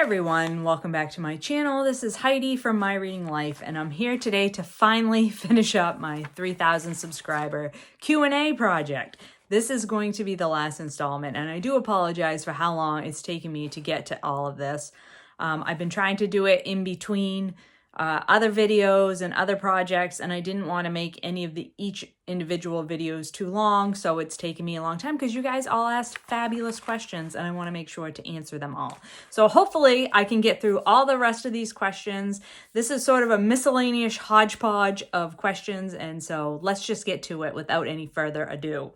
Everyone, welcome back to my channel. This is Heidi from My Reading Life, and I'm here today to finally finish up my 3,000 subscriber Q&A project. This is going to be the last installment, and I do apologize for how long it's taken me to get to all of this. I've been trying to do it in between other videos and other projects, and I didn't want to make any of each individual videos too long, so it's taken me a long time because you guys all asked fabulous questions and I want to make sure to answer them all. So hopefully I can get through all the rest of these questions. This is sort of a miscellaneous hodgepodge of questions, and so let's just get to it without any further ado.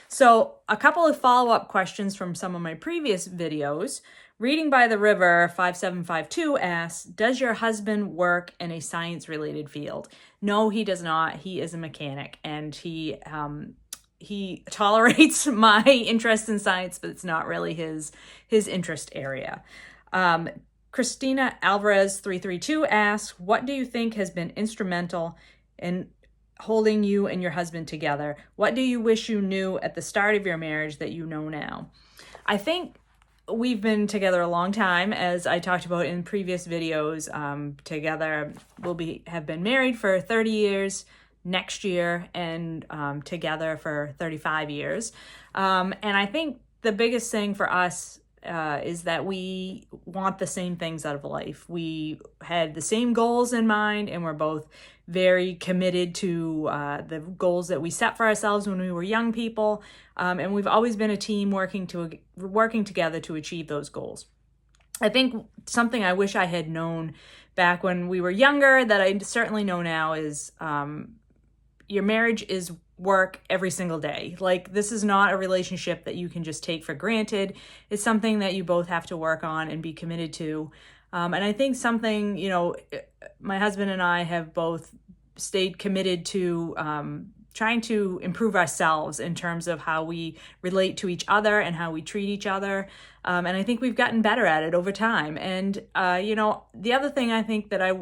So a couple of follow-up questions from some of my previous videos. Reading by the River 5752 asks, does your husband work in a science-related field? No, he does not. He is a mechanic, and he tolerates my interest in science, but it's not really his interest area. Christina Alvarez 332 asks, what do you think has been instrumental in holding you and your husband together? What do you wish you knew at the start of your marriage that you know now? I think we've been together a long time, as I talked about in previous videos. Together, have been married for 30 years next year, and together for 35 years. And I think the biggest thing for us is that we want the same things out of life. We had the same goals in mind, and we're both very committed to the goals that we set for ourselves when we were young people. And we've always been a team working together to achieve those goals. I think something I wish I had known back when we were younger that I certainly know now is your marriage is work every single day. Like, this is not a relationship that you can just take for granted. It's something that you both have to work on and be committed to. And I think something, my husband and I have both stayed committed to trying to improve ourselves in terms of how we relate to each other and how we treat each other. And I think we've gotten better at it over time. And, the other thing I think that I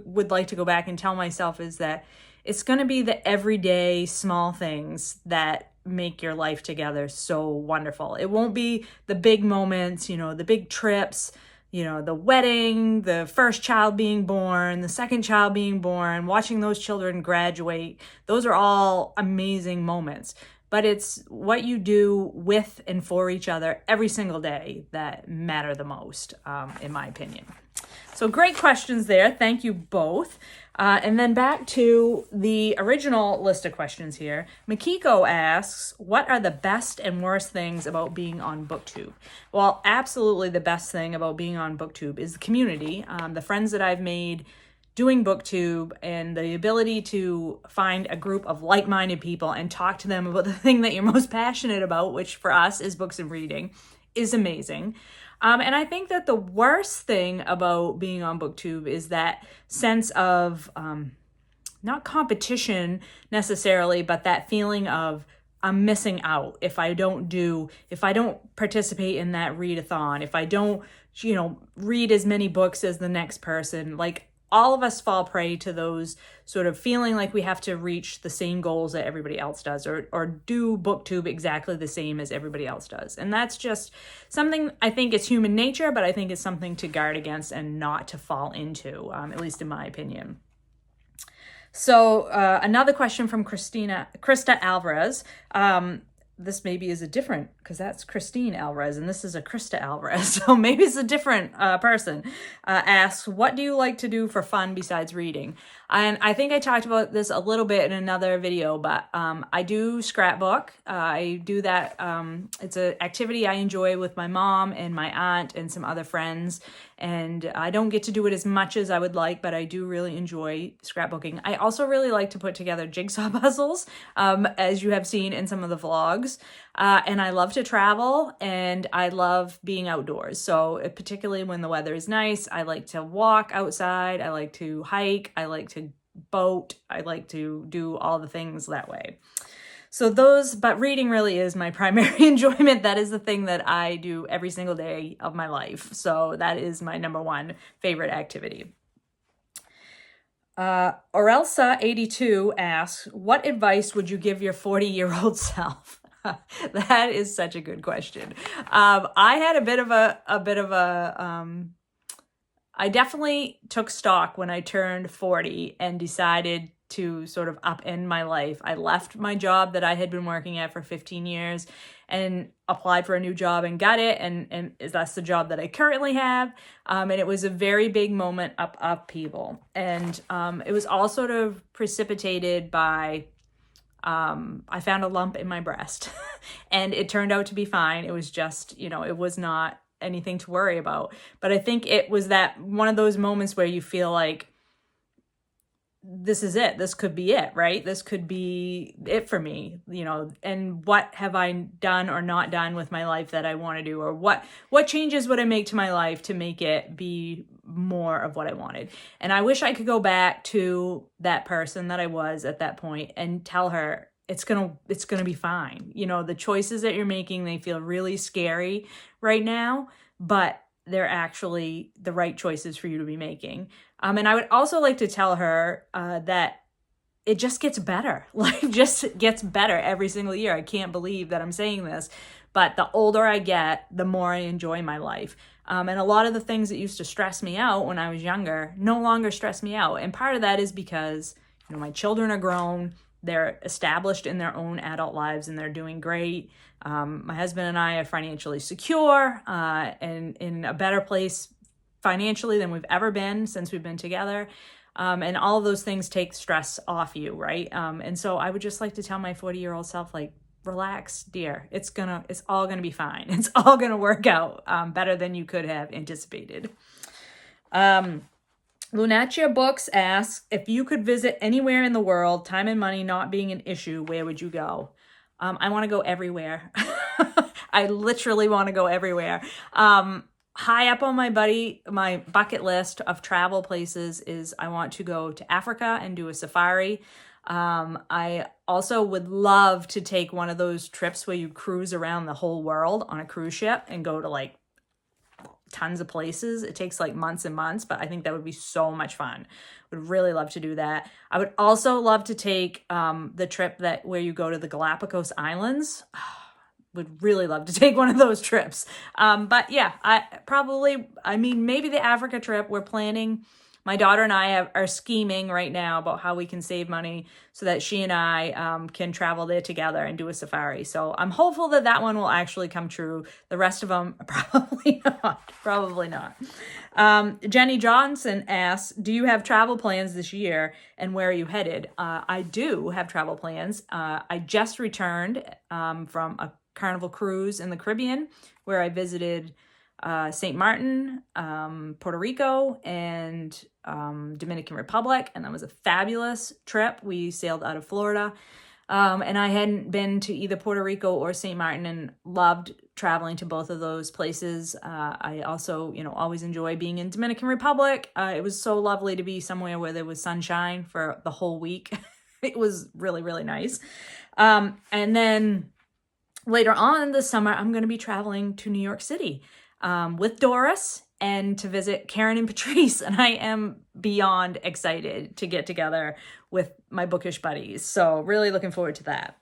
would like to go back and tell myself is that it's going to be the everyday small things that make your life together so wonderful. It won't be the big moments, the big trips, the wedding, the first child being born, the second child being born, watching those children graduate. Those are all amazing moments. But it's what you do with and for each other every single day that matter the most, in my opinion. So great questions there. Thank you both. And then back to the original list of questions here. Makiko asks, what are the best and worst things about being on BookTube? Well, absolutely the best thing about being on BookTube is the community, the friends that I've made doing BookTube, and the ability to find a group of like-minded people and talk to them about the thing that you're most passionate about, which for us is books and reading, is amazing. And I think that the worst thing about being on BookTube is that sense of, not competition necessarily, but that feeling of I'm missing out if I don't participate in that readathon, if I don't, read as many books as the next person. Like, all of us fall prey to those sort of feeling like we have to reach the same goals that everybody else does, or do BookTube exactly the same as everybody else does. And that's just something, I think it's human nature, but I think it's something to guard against and not to fall into, at least in my opinion. So another question from Krista Alvarez. This maybe is a different, because that's Christine Alvarez and this is a Krista Alvarez, so maybe it's a different person. Asks, what do you like to do for fun besides reading? And I think I talked about this a little bit in another video, but I do scrapbook. I do that. It's an activity I enjoy with my mom and my aunt and some other friends. And I don't get to do it as much as I would like, but I do really enjoy scrapbooking. I also really like to put together jigsaw puzzles, as you have seen in some of the vlogs. And I love to travel, and I love being outdoors. So particularly when the weather is nice, I like to walk outside. I like to hike. I like to boat. I like to do all the things that way. So but reading really is my primary enjoyment. That is the thing that I do every single day of my life. So that is my number one favorite activity. Orelsa82 asks, what advice would you give your 40-year-old self? That is such a good question. I had a bit of a I definitely took stock when I turned 40 and decided to sort of upend my life. I left my job that I had been working at for 15 years and applied for a new job and got it. And that's the job that I currently have. And it was a very big moment of upheaval. And it was all sort of precipitated by I found a lump in my breast and it turned out to be fine. It was just, it was not anything to worry about. But I think it was that one of those moments where you feel like, this is it. This could be it, right? This could be it for me, and what have I done or not done with my life that I want to do, or what changes would I make to my life to make it be more of what I wanted? And I wish I could go back to that person that I was at that point and tell her it's going to be fine. The choices that you're making, they feel really scary right now, but they're actually the right choices for you to be making. And I would also like to tell her that it just gets better. Life just gets better every single year. I can't believe that I'm saying this, but the older I get, the more I enjoy my life. And a lot of the things that used to stress me out when I was younger no longer stress me out. And part of that is because, my children are grown. They're established in their own adult lives and they're doing great. My husband and I are financially secure and in a better place financially than we've ever been since we've been together. And all of those things take stress off you, right? And so I would just like to tell my 40-year-old self, like, relax, dear. It's all gonna be fine. It's all gonna work out better than you could have anticipated. Lunatia Books asks, if you could visit anywhere in the world, time and money not being an issue, where would you go? I want to go everywhere. I literally want to go everywhere. High up on my bucket list of travel places is I want to go to Africa and do a safari. I also would love to take one of those trips where you cruise around the whole world on a cruise ship and go to like tons of places. It takes like months and months, but I think that would be so much fun. Would really love to do that. I would also love to take the trip where you go to the Galapagos Islands. Would really love to take one of those trips. But yeah, maybe the Africa trip we're planning. My daughter and I are scheming right now about how we can save money so that she and I can travel there together and do a safari. So I'm hopeful that one will actually come true. The rest of them, probably not. Jenny Johnson asks, do you have travel plans this year and where are you headed? I do have travel plans. I just returned from a Carnival cruise in the Caribbean where I visited St. Martin, Puerto Rico, and Dominican Republic, and that was a fabulous trip. We sailed out of Florida, and I hadn't been to either Puerto Rico or St. Martin and loved traveling to both of those places. I also, always enjoy being in Dominican Republic. It was so lovely to be somewhere where there was sunshine for the whole week. It was really, really nice. And then later on this summer, I'm going to be traveling to New York City with Doris and to visit Karen and Patrice. And I am beyond excited to get together with my bookish buddies. So really looking forward to that.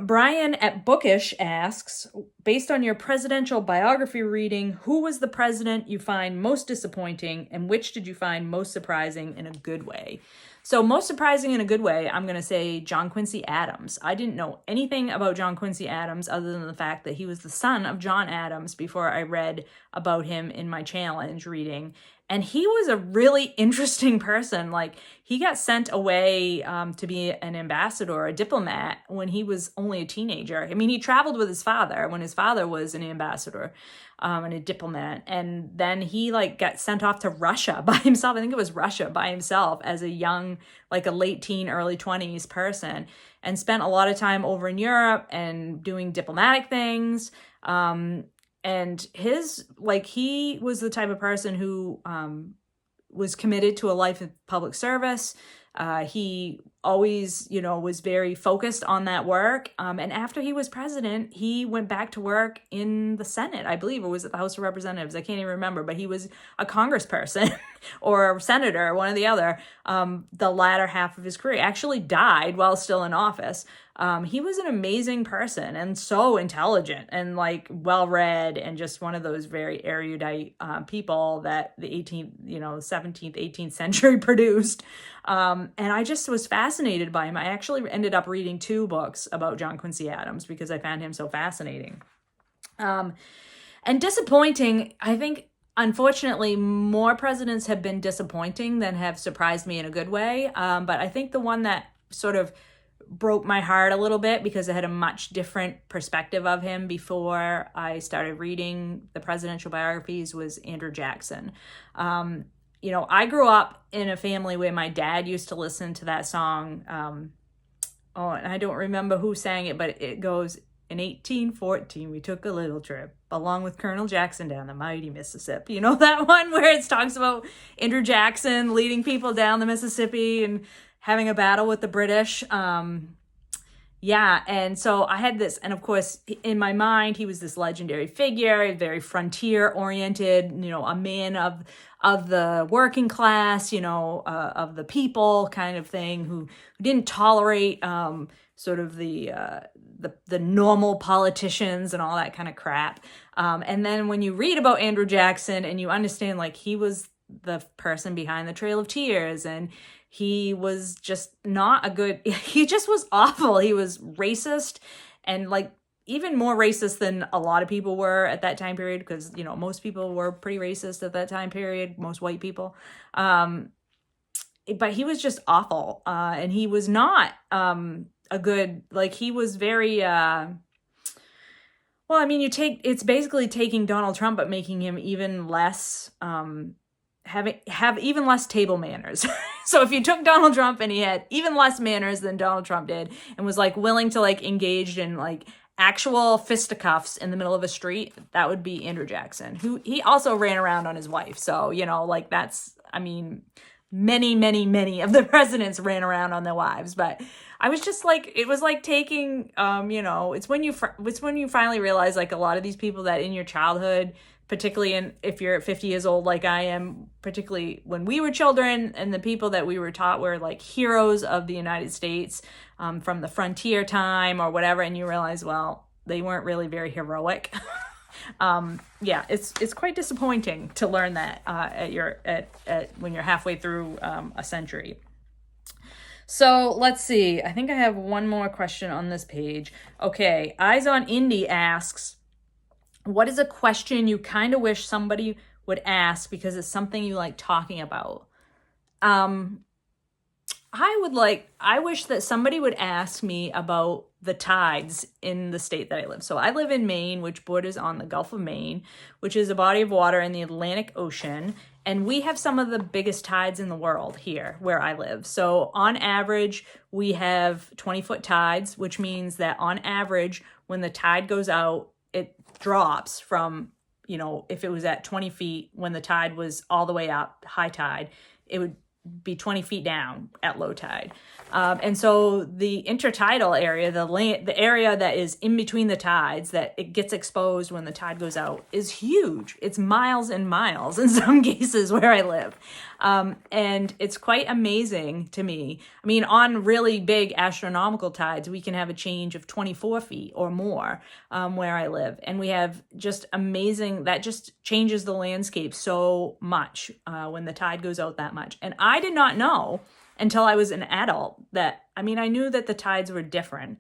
Brian at Bookish asks, based on your presidential biography reading, who was the president you find most disappointing and which did you find most surprising in a good way? So most surprising in a good way, I'm going to say John Quincy Adams. I didn't know anything about John Quincy Adams other than the fact that he was the son of John Adams before I read about him in my challenge reading. And he was a really interesting person. Like, he got sent away to be an ambassador, a diplomat, when he was only a teenager. I mean, he traveled with his father when his father was an ambassador and a diplomat. And then he got sent off to Russia by himself. I think it was Russia by himself as a young, a late teen, early 20s person, and spent a lot of time over in Europe and doing diplomatic things. And he was the type of person who was committed to a life of public service. He always, was very focused on that work. And after he was president, he went back to work in the Senate, I believe, or was it the House of Representatives? I can't even remember, but he was a congressperson or a senator, one or the other, the latter half of his career. Actually died while still in office. He was an amazing person and so intelligent and like well-read and just one of those very erudite people that the 18th, 17th, 18th century produced. And I just was fascinated by him. I actually ended up reading 2 books about John Quincy Adams because I found him so fascinating. And disappointing, I think, unfortunately, more presidents have been disappointing than have surprised me in a good way. But I think the one that sort of broke my heart a little bit because I had a much different perspective of him before I started reading the presidential biographies was Andrew Jackson. I grew up in a family where my dad used to listen to that song. And I don't remember who sang it, but it goes, in 1814, we took a little trip along with Colonel Jackson down the mighty Mississippi. You know that one where it talks about Andrew Jackson leading people down the Mississippi and having a battle with the British. And so I had this, and of course, in my mind, he was this legendary figure, very frontier-oriented, a man of the working class, of the people kind of thing, who didn't tolerate sort of the normal politicians and all that kind of crap. And then when you read about Andrew Jackson and you understand, like, he was the person behind the Trail of Tears, and he was just not a good, he just was awful. He was racist, and like even more racist than a lot of people were at that time period, because, most people were pretty racist at that time period, most white people. But he was just awful. And he was not a good, like, he was very, it's basically taking Donald Trump, but making him even less, have even less table manners. So if you took Donald Trump and he had even less manners than Donald Trump did, and was like willing to like engage in like actual fisticuffs in the middle of a street, that would be Andrew Jackson, who he also ran around on his wife. So, many, many, many of the presidents ran around on their wives. But I was just like, it was like taking, it's when you finally realize, like, a lot of these people that in your childhood, particularly if you're 50 years old like I am, particularly when we were children, and the people that we were taught were like heroes of the United States from the frontier time or whatever, and you realize, well, they weren't really very heroic. It's quite disappointing to learn that when you're halfway through a century. So let's see. I think I have one more question on this page. Okay, Eyes on Indy asks, what is a question you kind of wish somebody would ask because it's something you like talking about? I wish that somebody would ask me about the tides in the state that I live. So I live in Maine, which borders on the Gulf of Maine, which is a body of water in the Atlantic Ocean. And we have some of the biggest tides in the world here where I live. So on average, we have 20-foot tides, which means that on average, when the tide goes out, it drops from, if it was at 20 feet, when the tide was all the way up, high tide, it would be 20 feet down at low tide. And so the intertidal area, the area that is in between the tides, that it gets exposed when the tide goes out, is huge. It's miles and miles in some cases where I live. And it's quite amazing to me. I mean, on really big astronomical tides, we can have a change of 24 feet or more where I live. And we have just amazing, that just changes the landscape so much when the tide goes out that much. And I did not know until I was an adult that, I knew that the tides were different,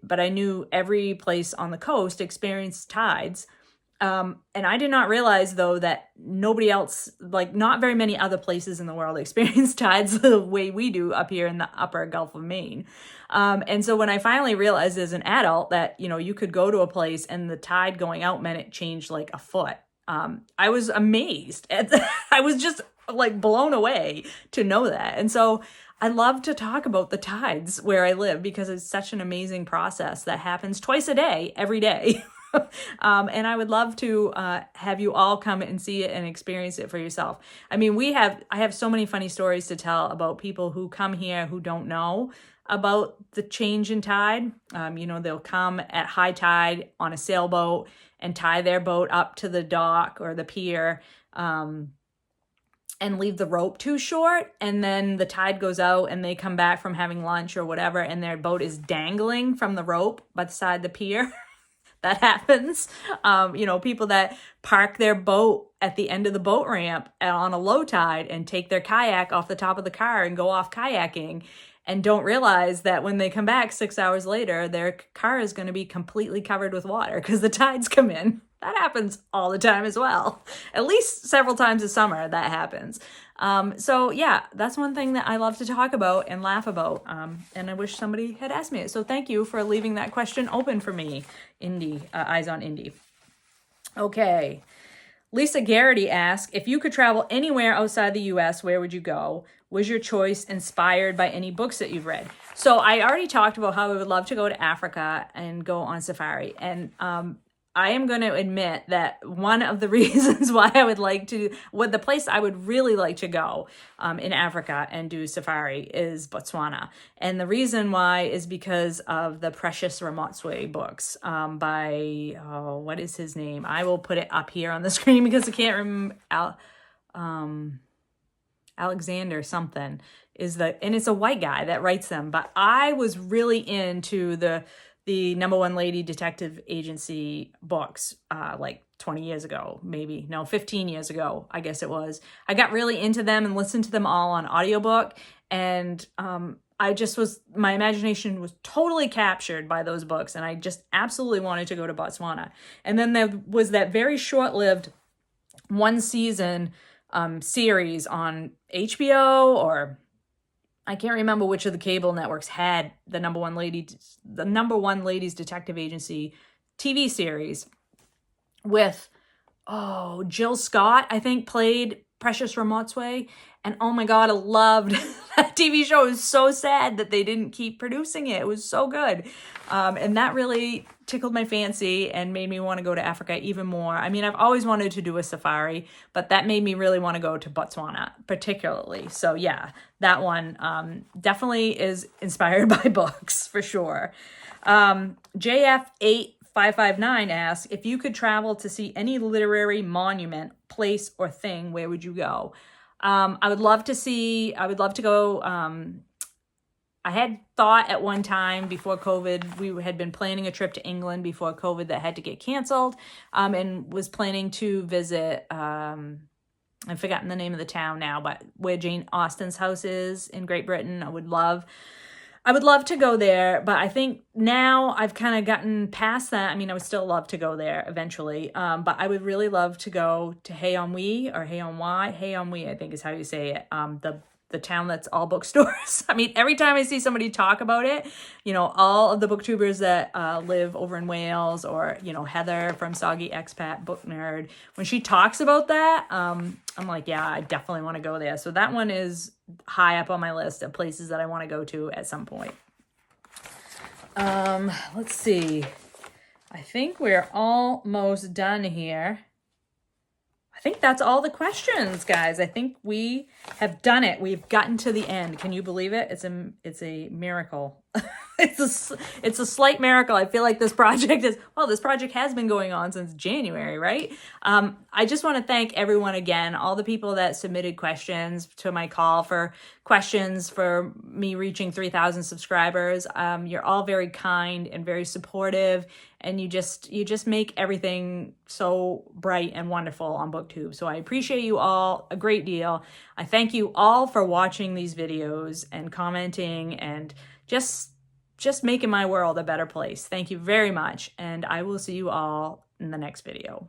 but I knew every place on the coast experienced tides. And I did not realize, though, that nobody else, like not very many other places in the world experience tides the way we do up here in the upper Gulf of Maine. And so when I finally realized as an adult that, you could go to a place and the tide going out meant it changed like a foot, I was amazed. I was just like blown away to know that. And so I love to talk about the tides where I live because it's such an amazing process that happens twice a day, every day. And I would love to have you all come and see it and experience it for yourself. I have so many funny stories to tell about people who come here who don't know about the change in tide. They'll come at high tide on a sailboat and tie their boat up to the dock or the pier. and leave the rope too short, and then the tide goes out and they come back from having lunch or whatever and their boat is dangling from the rope by the side of the pier. That happens. People that park their boat at the end of the boat ramp on a low tide and take their kayak off the top of the car and go off kayaking and don't realize that when they come back 6 hours later, their car is going to be completely covered with water because the tides come in. That happens all the time as well. At least several times a summer that happens. So yeah, that's one thing that I love to talk about and laugh about. And I wish somebody had asked me it. So thank you for leaving that question open for me, Indy, Eyes on Indy. Okay. Lisa Garrity asked, if you could travel anywhere outside the US, where would you go? Was your choice inspired by any books that you've read? So I already talked about how I would love to go to Africa and go on safari. And I am going to admit that one of the reasons why I would like to, the place I would really like to go in Africa and do safari is Botswana. And the reason why is because of the Precious Ramotswe books by, what is his name? I will put it up here on the screen because I can't remember. Alexander something and it's a white guy that writes them. But I was really into the Number One Lady Detective Agency books like 20 years ago, 15 years ago, I guess it was. I got really into them and listened to them all on audiobook. And my imagination was totally captured by those books. And I just absolutely wanted to go to Botswana. And then there was that very short-lived one season series on HBO, or I can't remember which of the cable networks had the Number One Ladies Detective Agency TV series with, Jill Scott, I think, played Precious Ramotswe. And oh my God, I loved that TV show. It was so sad that they didn't keep producing it. It was so good. And that really tickled my fancy and made me want to go to Africa even more. I mean, I've always wanted to do a safari, but that made me really want to go to Botswana particularly. So yeah, that one definitely is inspired by books for sure. JF8559 asks, if you could travel to see any literary monument, place, or thing, where would you go? I would love to go. I had thought at one time before COVID, we had been planning a trip to England before COVID that had to get canceled, and was planning to visit, I've forgotten the name of the town now, but where Jane Austen's house is in Great Britain. I would love to go there, but I think now I've kind of gotten past that. I mean, I would still love to go there eventually, but I would really love to go to Hay-on-Wye, I think is how you say it, the town that's all bookstores. I mean, every time I see somebody talk about it, all of the booktubers that live over in Wales, or, Heather from Soggy Expat Book Nerd, when she talks about that, I'm like, yeah, I definitely want to go there. So that one is high up on my list of places that I want to go to at some point. Let's see. I think we're almost done here. I think that's all the questions, guys. I think we have done it. We've gotten to the end. Can you believe it? It's a miracle. It's a slight miracle. I feel like this project has been going on since January, right? I just want to thank everyone again, all the people that submitted questions to my call for questions for me reaching 3,000 subscribers. You're all very kind and very supportive, and you just make everything so bright and wonderful on BookTube. So I appreciate you all a great deal. I thank you all for watching these videos and commenting and just making my world a better place. Thank you very much, and I will see you all in the next video.